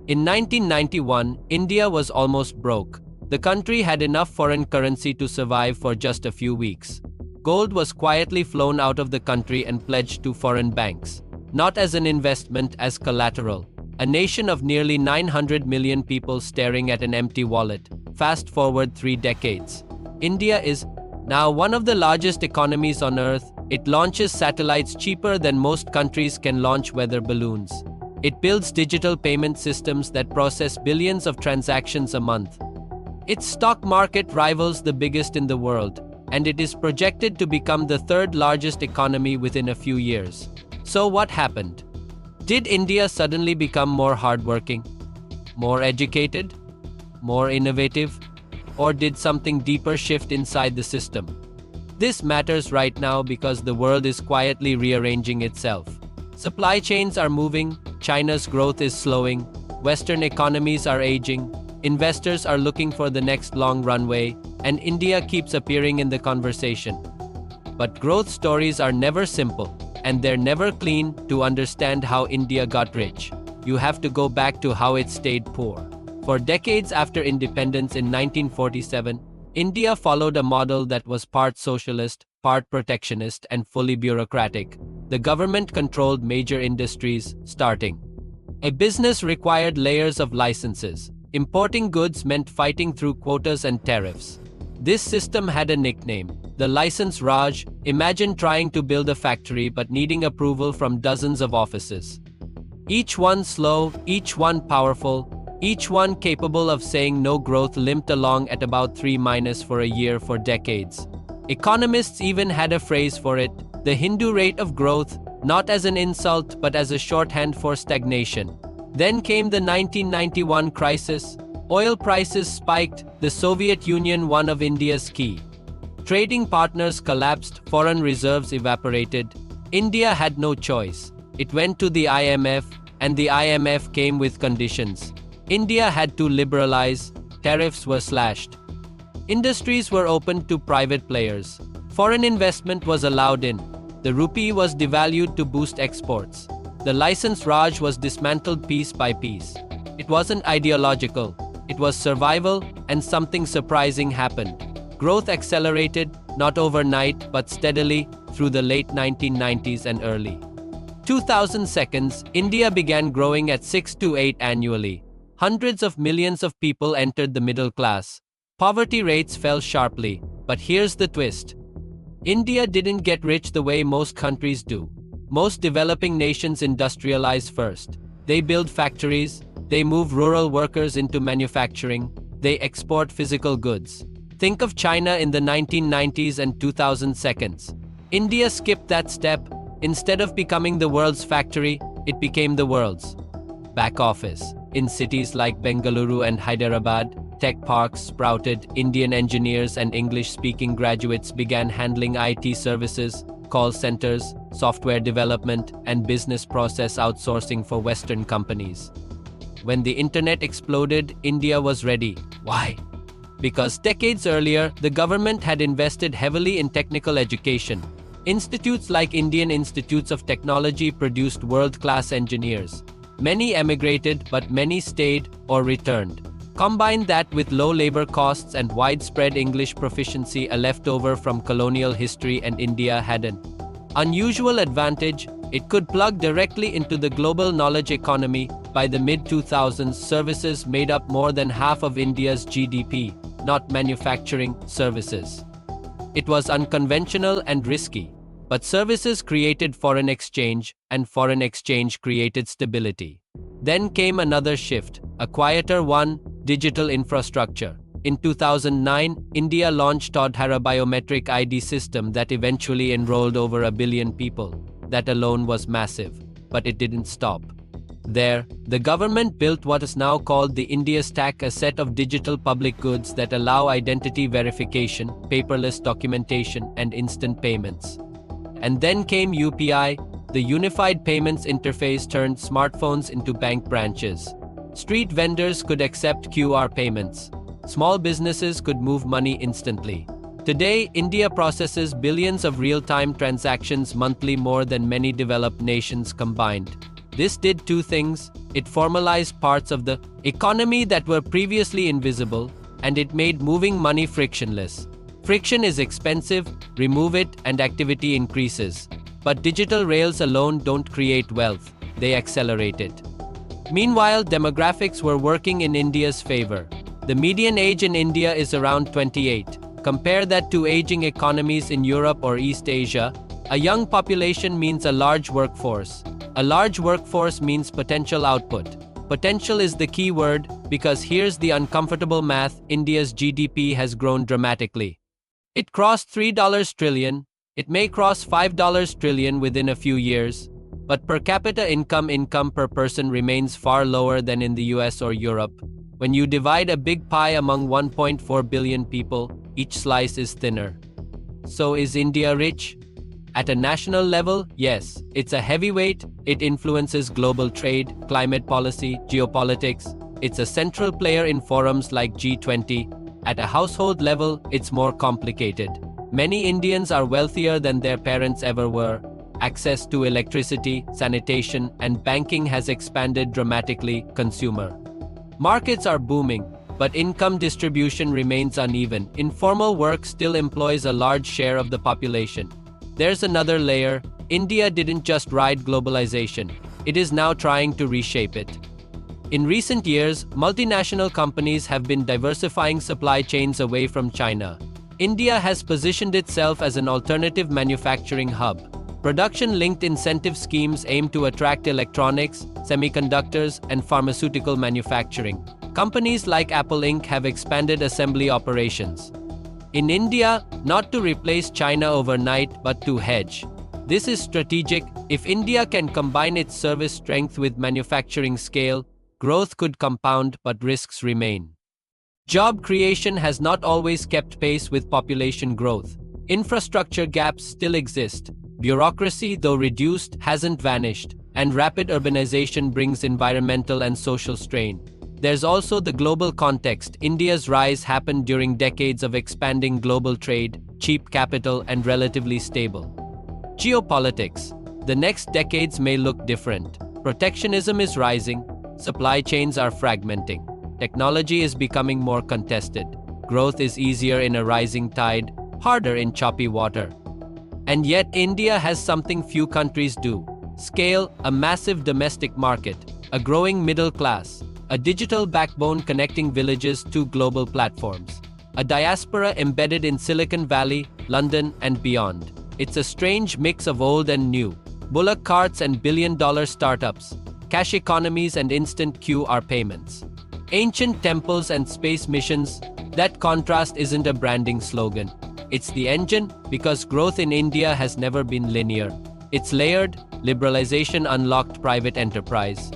In 1991, India was almost broke. The country had enough foreign currency to survive for just a few weeks. Gold was quietly flown out of the country and pledged to foreign banks, not as an investment, as collateral. A nation of nearly 900 million people staring at an empty wallet. Fast forward 3 decades. India is now one of the largest economies on earth. It launches satellites cheaper than most countries can launch weather balloons. It builds digital payment systems that process billions of transactions a month. Its stock market rivals the biggest in the world, and it is projected to become the third largest economy within a few years. So what happened? Did India suddenly become more hardworking, more educated, more innovative, or did something deeper shift inside the system? This matters right now because the world is quietly rearranging itself. Supply chains are moving, China's growth is slowing, Western economies are aging, investors are looking for the next long runway, and India keeps appearing in the conversation. But growth stories are never simple, and they're never clean. To understand how India got rich, you have to go back to how it stayed poor. For decades after independence in 1947, India followed a model that was part socialist, part protectionist, and fully bureaucratic. The government controlled major industries, starting. A business required layers of licenses. Importing goods meant fighting through quotas and tariffs. This system had a nickname, the License Raj. Imagine trying to build a factory but needing approval from dozens of offices. Each one slow, each one powerful, each one capable of saying no. Growth limped along at about 3- for a year for decades. Economists even had a phrase for it, the Hindu rate of growth, not as an insult but as a shorthand for stagnation. Then came the 1991 crisis. Oil prices spiked, the Soviet Union, one of India's key trading partners, collapsed, foreign reserves evaporated. India had no choice. It went to the IMF, and the IMF came with conditions. India had to liberalize, tariffs were slashed. Industries were opened to private players. Foreign investment was allowed in. The rupee was devalued to boost exports. The License Raj was dismantled piece by piece. It wasn't ideological. It was survival, and something surprising happened. Growth accelerated, not overnight, but steadily, through the late 1990s and early 2000s. India began growing at 6 to 8 annually. Hundreds of millions of people entered the middle class. Poverty rates fell sharply, but here's the twist. India didn't get rich the way most countries do. Most developing nations industrialize first. They build factories, they move rural workers into manufacturing, they export physical goods. Think of China in the 1990s and 2000s. India skipped that step. Instead of becoming the world's factory, it became the world's back office. In cities like Bengaluru and Hyderabad, tech parks sprouted. Indian engineers and English-speaking graduates began handling IT services, call centers, software development, and business process outsourcing for Western companies. When the internet exploded, India was ready. Why? Because decades earlier, the government had invested heavily in technical education. Institutes like Indian Institutes of Technology produced world-class engineers. Many emigrated, but many stayed or returned. Combine that with low labor costs and widespread English proficiency, a leftover from colonial history, and India had an unusual advantage. It could plug directly into the global knowledge economy. By the mid-2000s, services made up more than half of India's GDP, not manufacturing, services. It was unconventional and risky, but services created foreign exchange, and foreign exchange created stability. Then came another shift, a quieter one, digital infrastructure. In 2009, India launched Aadhaar, a biometric ID system that eventually enrolled over 1 billion people. That alone was massive, but it didn't stop there. The government built what is now called the India Stack, a set of digital public goods that allow identity verification, paperless documentation, and instant payments. And then came UPI, the Unified Payments Interface turned smartphones into bank branches. Street vendors could accept QR payments. Small businesses could move money instantly. Today, India processes billions of real-time transactions monthly, more than many developed nations combined. This did two things. It formalized parts of the economy that were previously invisible, and it made moving money frictionless. Friction is expensive, remove it, and activity increases. But digital rails alone don't create wealth, they accelerate it. Meanwhile, demographics were working in India's favor. The median age in India is around 28. Compare that to aging economies in Europe or East Asia. A young population means a large workforce. A large workforce means potential output. Potential is the key word because here's the uncomfortable math: India's GDP has grown dramatically. It crossed $3 trillion. It may cross $5 trillion within a few years. But per capita income per person remains far lower than in the US or Europe. When you divide a big pie among 1.4 billion people, each slice is thinner. So is India rich? At a national level, yes, it's a heavyweight. It influences global trade, climate policy, geopolitics. It's a central player in forums like G20. At a household level, it's more complicated. Many Indians are wealthier than their parents ever were. Access to electricity, sanitation, and banking has expanded dramatically. Consumer markets are booming, but income distribution remains uneven. Informal work still employs a large share of the population. There's another layer. India didn't just ride globalization. It is now trying to reshape it. In recent years, multinational companies have been diversifying supply chains away from China. India has positioned itself as an alternative manufacturing hub. Production-linked incentive schemes aim to attract electronics, semiconductors, and pharmaceutical manufacturing. Companies like Apple Inc. have expanded assembly operations in India, not to replace China overnight, but to hedge. This is strategic. If India can combine its service strength with manufacturing scale, growth could compound, but risks remain. Job creation has not always kept pace with population growth. Infrastructure gaps still exist. Bureaucracy, though reduced, hasn't vanished, and rapid urbanization brings environmental and social strain. There's also the global context. India's rise happened during decades of expanding global trade, cheap capital, and relatively stable geopolitics. The next decades may look different. Protectionism is rising, supply chains are fragmenting, technology is becoming more contested, growth is easier in a rising tide, harder in choppy water. And yet India has something few countries do: scale, a massive domestic market, a growing middle class, a digital backbone connecting villages to global platforms, a diaspora embedded in Silicon Valley, London, and beyond. It's a strange mix of old and new, bullock carts and billion-dollar startups, cash economies and instant QR payments, ancient temples and space missions. That contrast isn't a branding slogan. It's the engine, because growth in India has never been linear. It's layered. Liberalization unlocked private enterprise.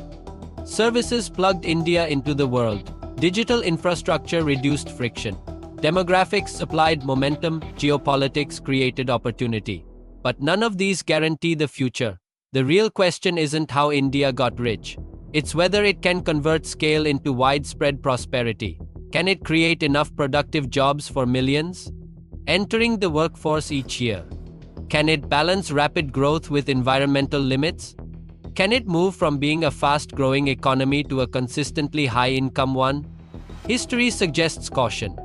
Services plugged India into the world. Digital infrastructure reduced friction. Demographics supplied momentum. Geopolitics created opportunity. But none of these guarantee the future. The real question isn't how India got rich. It's whether it can convert scale into widespread prosperity. Can it create enough productive jobs for millions entering the workforce each year? Can it balance rapid growth with environmental limits? Can it move from being a fast-growing economy to a consistently high-income one? History suggests caution.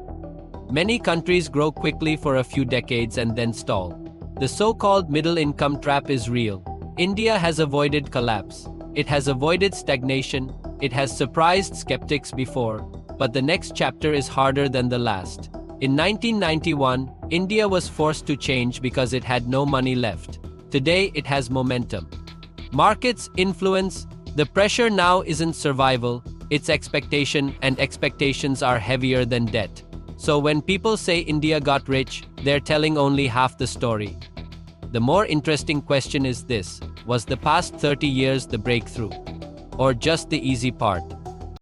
Many countries grow quickly for a few decades and then stall. The so-called middle-income trap is real. India has avoided collapse. It has avoided stagnation. It has surprised skeptics before. But the next chapter is harder than the last. In 1991, India was forced to change because it had no money left. Today, it has momentum. Markets, influence. The pressure now isn't survival, it's expectation, and expectations are heavier than debt. So when people say India got rich, they're telling only half the story. The more interesting question is this: was the past 30 years the breakthrough? Or just the easy part?